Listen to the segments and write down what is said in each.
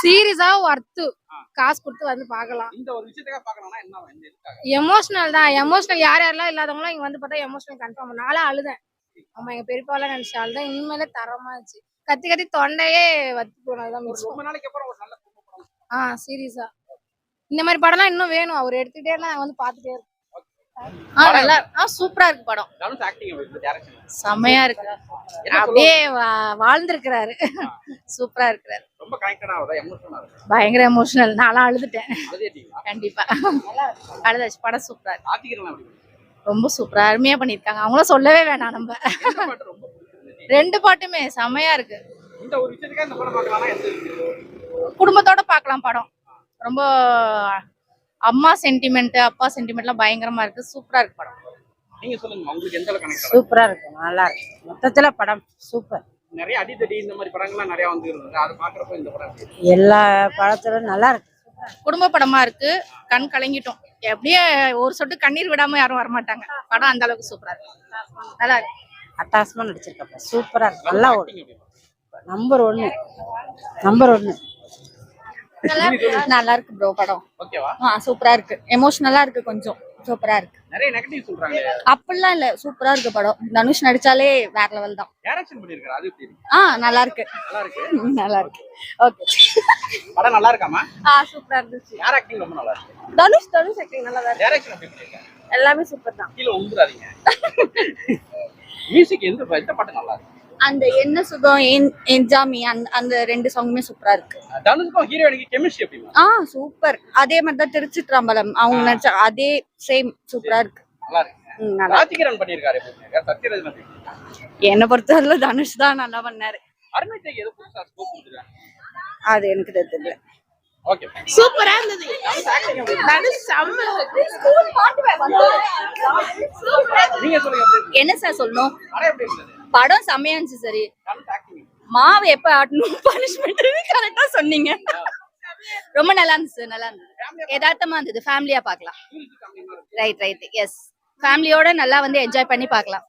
சீரியஸா ஒர்த்து காசு கொடுத்து வந்து பார்க்கலாம். இந்த ஒரு விஷயத்துக்காக பார்க்கணும்னா என்ன எமோஷனல் தான். எமோஷனல் யாரெல்லாம் இல்லாதவங்களும் இங்க வந்து பார்த்தா எமோஷனல் கன்ஃபார்ம். நானும் அழுதேன். ஆமா, எங்க பெரியப்பாலாம் நினைச்ச அழுதேன். உண்மையிலே தரமா இருந்துச்சு. கத்தி கத்தி தொண்டையே வத்தி போனதுதான் மிச்சம். ரொம்ப நாளைக்கு அப்புறம் ஒரு நல்ல படம். சீரியஸா இந்த மாதிரி படம்லாம் இன்னும் வேணும். அவர் எடுத்துக்கிட்டே இருந்தா நாங்க வந்து பார்த்துட்டே இருக்கோம். நல்லா சூப்பரா இருக்கு படம். தனுஷ் ஆக்டிங் எப்படி இருக்கு? டைரக்ஷன் செமையா இருக்கு. அப்படியே வாழ்ந்திருக்கிறாரு. சூப்பரா இருக்கிறாரு. ரொம்ப கனெக்டட் ஆகுதா? எமோஷனலா இருக்கு. பயங்கர எமோஷனல். நான்லாம் அழுதுட்டேன். அழுதிட்டீங்களா? கண்டிப்பா அழுதாச்சு. படம் சூப்பரா இருக்கு. ஆத்திகரலாம் எப்படி இருக்கு? ரொம்ப சூப்பரா அருமையா பண்ணிருக்காங்க. அவங்களும் சொல்லவே வேணாம். நம்ம இந்த பாட்டு ரொம்ப பிடிச்சிருந்துச்சு. ரெண்டு பாட்டுமே செமையா இருக்கு. இந்த ஒரு விஷயத்துக்காக இந்த படம் பார்க்கலாம்னா எந்த இருக்கு? குடும்பத்தோட பார்க்கலாம் படம். ரொம்ப அம்மா சென்டிமெண்ட் அப்பா சென்டிமெண்ட்லாம் பயங்கரமா இருக்கு. சூப்பரா இருக்கு படம். நீங்க சொல்லுங்க, உங்களுக்கு எந்த அளவுக்கு கனெக்ட் ஆகுது? சூப்பரா இருக்கு. நல்லா இருக்கு. மொத்தத்துல படம் சூப்பர். நிறைய அடிதடி இந்த மாதிரி படங்கள்லாம் நிறைய வந்து இருந்தது. அது பாக்குறப்ப இந்த படம் எல்லா படத்திலும் நல்லா இருக்கு. குடும்ப படமா இருக்கு. கண் கலங்கிட்டோம். எப்படியே ஒரு சொட்டு கண்ணீர் விடாம யாரும் வரமாட்டாங்க. படம் அந்த அளவுக்கு சூப்பரா இருக்கு. நல்லா இருக்கு. அட்டாசமா நடிச்சிருக்கப்ப சூப்பரா இருக்கு. நல்லா நம்பர் 1 நம்பர் 1. நல்லா இருக்கு ப்ரோ படம். ஓகேவா? சூப்பரா இருக்கு. எமோஷனலா இருக்கு. கொஞ்சம் சூப்பரா இருக்கு. நிறைய நெகட்டிவ் சொல்றாங்க. அப்படிலாம் இல்ல. சூப்பரா இருக்கு படம். தனுஷ் நடிச்சாலே வேற லெவல் தான். டைரக்ஷன் பண்ணிருக்காரு. அது எப்படி இருக்கு? நல்லா இருக்கு. நல்லா இருக்கு. நல்லா இருக்கு. ஓகே. படம் நல்லா இருக்காமா? சூப்பரா இருந்துச்சு. யார் ஆக்டிங் ரொம்ப நல்லா இருக்கு? தனுஷ் ஆக்டிங் நல்லா இருக்கு. டைரக்ஷன் எப்படி பண்ணிருக்காங்க? எல்லாமே சூப்பர் தான். கீழ உந்துறாதீங்க. மியூசிக் எந்த பாட்டு நல்லா இருக்கு? அந்த என்ன சுகம் என்ஜாமி அந்த ரெண்டு சாங்குமே சூப்பரா இருக்கு. தனுஷ்க்கும் ஹீரோயினுக்கு கெமிஸ்ட்ரி எப்படி? சூப்பர். அதே மாதிரி தான் திருச்சிற்றம்பலம் அவங்க நடிச்ச அதே சேம் சூப்பரா இருக்கு. நல்லா இருக்கு. ஆத்திகரன் பண்ணிருக்காரு. சத்யராஜ் என்ன பொறுத்தவரையில தனுஷ் தான் நல்லா பண்ணாரு. அருமைக்கு ஏதோ புதுசா ஸ்கோப் கொடுத்துருக்காங்க. அது எனக்கு தெரியல. ஓகே. சூப்பரா இருந்தது. தனுஷ் செம்ம. ஸ்கூல் பாட்டு நீங்க சொல்லுங்க. என்ன சார் சொல்லணும்? படம் எப்படி இருந்தது? படம் செம்மையா இருந்துச்சு. சரி, மாவு எப்ப ஆட்டணும் பனிஷ்மெண்ட் கரெக்டா சொன்னீங்க. ரொம்ப நல்லா இருந்துச்சு. நல்லா இருந்தது. யதார்த்தமா இருந்தது. ஃபேமிலியா பார்க்கலாம். Right yes. ஃபேமிலியோட நல்லா வந்து என்ஜாய் பண்ணி பார்க்கலாம்.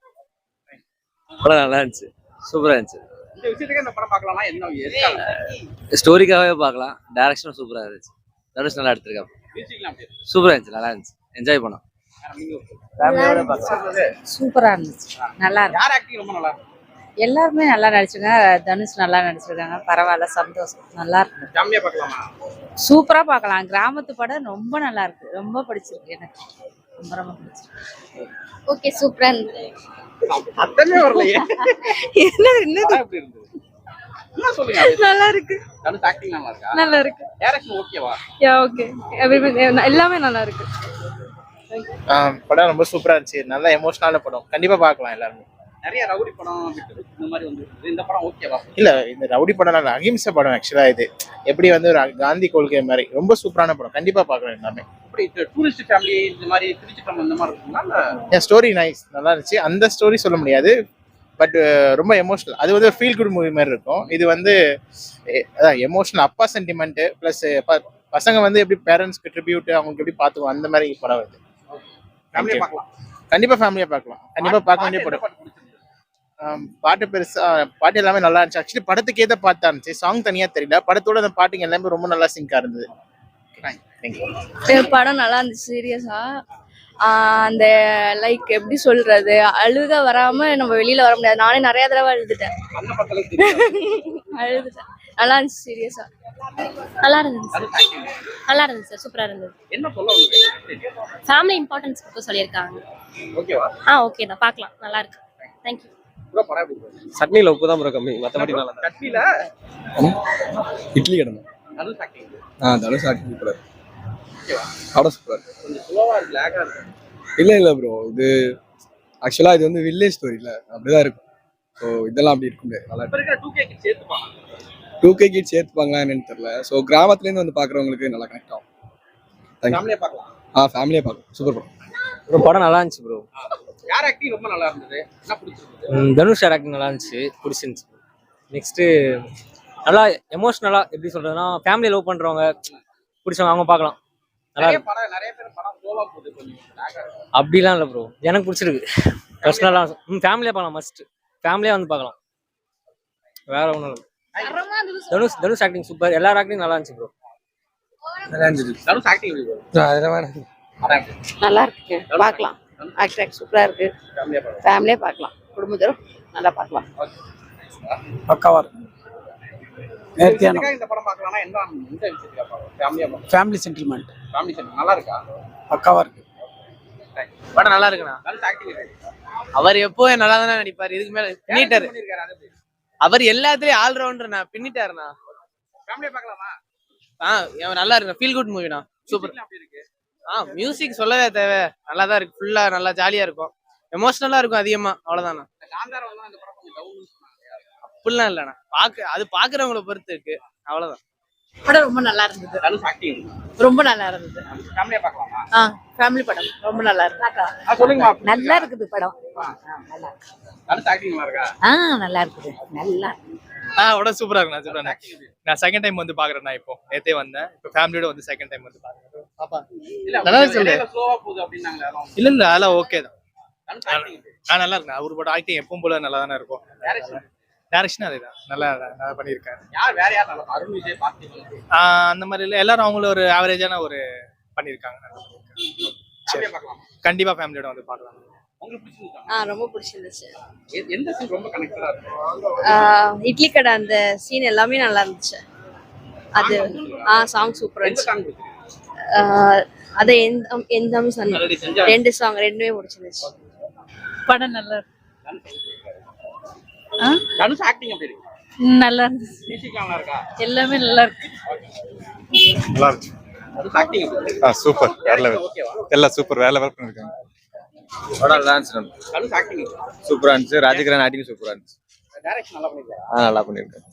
படம் நல்லா இருந்துச்சு. சூப்பரா இருந்துச்சு. இந்த விஷயத்துக்கு இந்த படம் பார்க்கலாம்னா என்ன எதுக்காக? ஸ்டோரிக்காகவே பார்க்கலாம். டைரக்ஷன் சூப்பரா இருந்துச்சு. தனுஷ் நல்லா எடுத்திருக்காங்க. மியூசிக்லாம் எப்படி? சூப்பரா இருந்துச்சு. நல்லா இருந்துச்சு. என்ஜாய் பண்ணோம். ஃபேமிலியோட பார்க்கலாம். சூப்பரா இருந்துச்சு. நல்லா இருக்கு. யார் ஆக்டிங் ரொம்ப நல்லா இருக்கு? எல்லாருமே நல்லா நடிச்சிருக்காங்க. தனுஷ் நல்லா நடிச்சிருக்காங்க. பரவாயில்ல, சந்தோஷம். நல்லா இருக்கு. ஃபேமிலியா பார்க்கலாமா? சூப்பரா பார்க்கலாம். கிராமத்து படம் ரொம்ப நல்லா இருக்கு. ரொம்ப பிடிச்சிருக்கு எனக்கு. ரொம்ப பிடிச்சிருக்கு. ஓகே, சூப்பரா இருந்துச்சு. அத்தனை வரலையே. என்ன எப்படி இருந்தது? என்ன சொல்லுங்க. நல்லா இருக்கு. தனுஷ் ஆக்டிங் நல்லா இருக்கா? நல்லா இருக்கு. டைரக்ஷன் ஓகேவா? ஓகே. எல்லாமே நல்லா இருக்கு. படம் ரொம்ப சூப்பரா இருந்துச்சு. நல்ல எமோஷனலான படம். கண்டிப்பா பார்க்கலாம் எல்லாருமே. நிறைய ரவுடி படம் இந்த மாதிரி வந்து இந்த படம் ஓகேவா? இல்ல, இந்த ரவுடி படம் நல்ல அகிம்சை படம். ஆக்சுவலா இது எப்படி வந்து ஒரு காந்தி கொள்கை மாதிரி ரொம்ப சூப்பரான படம். கண்டிப்பா பார்க்கலாம் எல்லாமே. இப்படி டூரிஸ்ட் ஃபேமிலி இந்த மாதிரி திருச்சிட்டம்பலம் இந்த மாதிரி இருக்குங்களா? என் ஸ்டோரி நைஸ், நல்லா இருந்துச்சு. அந்த ஸ்டோரி சொல்ல முடியாது, பட் ரொம்ப எமோஷனல். அது வந்து ஃபீல் குட் மூவி மாதிரி இருக்கும். இது வந்து அதான் எமோஷனல். அப்பா சென்டிமெண்ட் பிளஸ் பசங்க வந்து எப்படி பேரண்ட்ஸ்க்கு ட்ரிபியூட் அவங்களுக்கு எப்படி பார்த்துக்குவோம் அந்த மாதிரி படம் வருது. ஃபேமிலியா பார்க்கலாம். கண்டிப்பா ஃபேமிலியா பார்க்கலாம். கண்டிப்பா பார்க்க வேண்டிய படம். பாட்டு பெருசா பாட்டு எல்லாமே நல்லா இருந்துச்சு. ஆக்சுவலி படத்துக்கு ஏதோ பார்த்தா இருந்துச்சு. சாங் தனியா தெரியல. படத்தோட அந்த பாட்டுங்க எல்லாமே ரொம்ப நல்லா சிங்கா இருந்தது. படம் நல்லா இருந்துச்சு. சீரியஸா அந்த லைக் எப்படி சொல்றது, அழுக வராம நம்ம வெளியில வர முடியாது. நானே நிறைய தடவை அழுதுட்டேன். நல்லா இருந்துச்சு. சீரியஸா நல்லா இருந்துச்சு. நல்லா இருந்துச்சு சார். சூப்பரா இருந்தது. என்ன சொல்ல ஃபேமிலி இம்பார்ட்டன்ஸ் பத்தி சொல்லியிருக்காங்க. ஓகேவா? ஓகே தான், பார்க்கலாம். நல்லா இருக்கு. தேங்க்யூ. ப்ரோ படம் எப்படி இருக்கு? சட்னில உப்பு தான் ப்ரோ கம்மி. மத்தபடி நல்லா இருக்கு. சட்னில இட்லி கடமை. தனுஷ் ஆக்டிங். தனுஷ் ஆக்டிங் சூப்பரா இருக்கு. ஓகேவா? படம் சூப்பரா இருக்கு. கொஞ்சம் ஸ்லோவா இருக்கு, லாகா இருக்கு. இல்ல ப்ரோ, இது ஆக்சுவலா இது வந்து வில்லேஜ் ஸ்டோரியில அப்படிதான் இருக்கும். ஸோ இதெல்லாம் அப்படி இருக்கும். நல்லா இப்ப இருக்கிற 2K கிட்ஸ் சேர்த்துப்பாங்க. 2K கிட்ஸ் சேர்த்துப்பாங்களா என்னன்னு தெரியல. ஸோ கிராமத்துலேருந்து வந்து பார்க்குறவங்களுக்கு நல்லா கனெக்ட் ஆகும். ஃபேமிலியா பார்க்கலாம். ஃபேமிலியா பார்க்கலாம். சூப்பர் படம். ப்ரோ படம் நல்லா இருந்துச்சு ப்ரோ. யார் ஆக்டிங் ரொம்ப நல்லா இருந்தது? என்ன பிடிச்சிருந்தது? தனுஷ் ஆக்டிங் நல்லா இருந்துச்சு. பிடிச்சிருந்துச்சு. நெக்ஸ்ட்டு நல்லா எமோஷ்னலாக எப்படி சொல்கிறதுனா ஃபேமிலி லவ் பண்ணுறவங்க பிடிச்சவங்க அவங்க பார்க்கலாம். நல்லா நிறைய பேர் படம் ஸ்லோவா போகுது, கொஞ்சம் லாகா இருக்கு. அப்படிலாம் இல்லை ப்ரோ, எனக்கு பிடிச்சிருக்கு பர்சனலாக. ஃபேமிலியாக பார்க்கலாம். மஸ்ட் ஃபேமிலியாக வந்து பார்க்கலாம். வேற ஒன்றும் இல்லை. தரமா இருந்தது. தனுஷ் ஆக்டிங் சூப்பர், எல்லார் ஆக்டிங் நல்லா இருந்துச்சு ப்ரோ. நல்லா இருந்துச்சு. தனுஷ் ஆக்டிங் எப்படி bro? அதெல்லாம் வேணாம். நல்லா இருக்குங்க, பார்க்கலாம். ஆக்டிங் சூப்பரா இருக்கு, ஃபேமிலியா பார்க்கலாம். ஃபேமிலியே பார்க்கலாம், குடும்பத்தோட நல்லா பார்க்கலாம். பக்காவா இருக்கும். நேர்த்தியான இதுக்காக இந்த படம் பார்க்கலாம்னா எந்த விஷயத்துக்காக பார்க்கலாம்? ஃபேமிலியா பார்க்கலாம். ஃபேமிலி சென்டில்மெண்ட் ஃபேமிலி சென்டிமெண்ட் நல்லா இருக்கா? பக்காவா இருக்கு. படம் நல்லா இருக்குண்ணா. தனுஷ் ஆக்டிங் அவர் எப்பவும் நல்லா தானே நடிப்பாரு, இதுக்கு மேல பின்னிட்டாரு. பண்ணிருக்காரு அது எப்படி? அவர் எல்லாத்துலயும் ஆல்ரவுண்டர்ண்ணா, பின்னிட்டாருண்ணா. ஃபேமிலியா பார்க்கலாமா? நல்லா இருக்கு, ஃபீல் குட் மூவிண்ணா, சூப்பர். Music அப்படி இருக்கு. மியூசிக் சொல்லவே தேவை, நல்லா தான் இருக்கு, ஃபுல்லா நல்லா ஜாலியா இருக்கும், எமோஷனலா இருக்கும் அதிகமா, அவ்வளவுதாண்ணா. காந்தாரா வந்து இந்த படம் கொஞ்சம் டவுன் சொன்னாங்க. அப்படிலாம் இல்லைண்ணா, அது பாக்குறவங்கள பொறுத்து இருக்கு, அவ்வளவுதான். படம் ரொம்ப நல்லா இருந்தது, தனுஷ் ஆக்டிங் ரொம்ப நல்லா இருந்தது. ஃபேமிலியா பார்க்கலாமா? ஃபேமிலி படம் ரொம்ப நல்லா இருக்கு. சொல்லுங்கம்மா. நல்லா இருக்குது படம். தனுஷ் ஆக்டிங் நல்லா இருக்கா? நல்லா இருக்குது, நல்லா. படம் சூப்பரா இருக்குண்ணா, சூப்பரா. நான் செகண்ட் டைம் வந்து பாக்குறேன்னா, இப்போ நேத்தே வந்தேன், இப்போ ஃபேமிலியோட வந்து செகண்ட் டைம் வந்து பாக்குறேன். பாப்பா இல்ல நல்லா சொல்லு. ஸ்லோவா போகுது அப்படின்னாங்க. இல்ல அதெல்லாம் ஓகே தான். தனுஷ் ஆக்டிங் நல்லா இருக்கு, அவரோட ஆக்டிங் எப்பவும் போல நல்லா தானே இருக்கும். டைரக்ஷன் அதேதான், நல்லா பண்ணியிருக்காரு. வேற யார் நல்லா? அருண் விஜய், பார்த்திபன் அந்த மாதிரி இல்லை, எல்லாரும் அவங்கள ஒரு ஆவரேஜான ஒரு பண்ணியிருக்காங்க. சரி, கண்டிப்பா ஃபேமிலியோட வந்து பார்க்கலாம். உங்களுக்கு பிடிச்சிருக்கா? ரொம்ப பிடிச்சிருந்துச்சு. எந்த சீன் ரொம்ப கனெக்டடா இருக்கு? இட்லி கடை அந்த சீன் எல்லாமே நல்லா இருந்துச்சு. அது சாங் சூப்பரா எந்த இருந்துச்சு. சாங் பிடிச்சிருக்கு? அது எந்த சாங், ஆல்ரெடி செஞ்சா 2 சாங் ரெண்டுமே பிடிச்சிருந்துச்சு. படம் நல்லா இருக்கு. தனுஷ் ஆக்டிங் எப்படி இருக்கு? நல்லா இருந்துச்சு, மியூசிக் நல்லா இருக்கா? எல்லாமே நல்லா இருக்கு. நல்லா இருக்கு. தனுஷ் ஆக்டிங் எப்படி இருக்கு? சூப்பர், வேற லெவல். ஓகேவா? எல்லாம் சூப்பர், வேற லெவல் பண்ணிருக்காங்க. படம் நல்லா இருந்துச்சு, தனுஷ் ஆக்டிங் சூப்பரா இருந்துச்சு. ராஜகிரண் ஆக்டிங் சூப்பரா இருந்துச்சு. டைரக்ஷன் நல்லா பண்ணிருக்காரு. நல்லா பண்ணிருக்காங்க.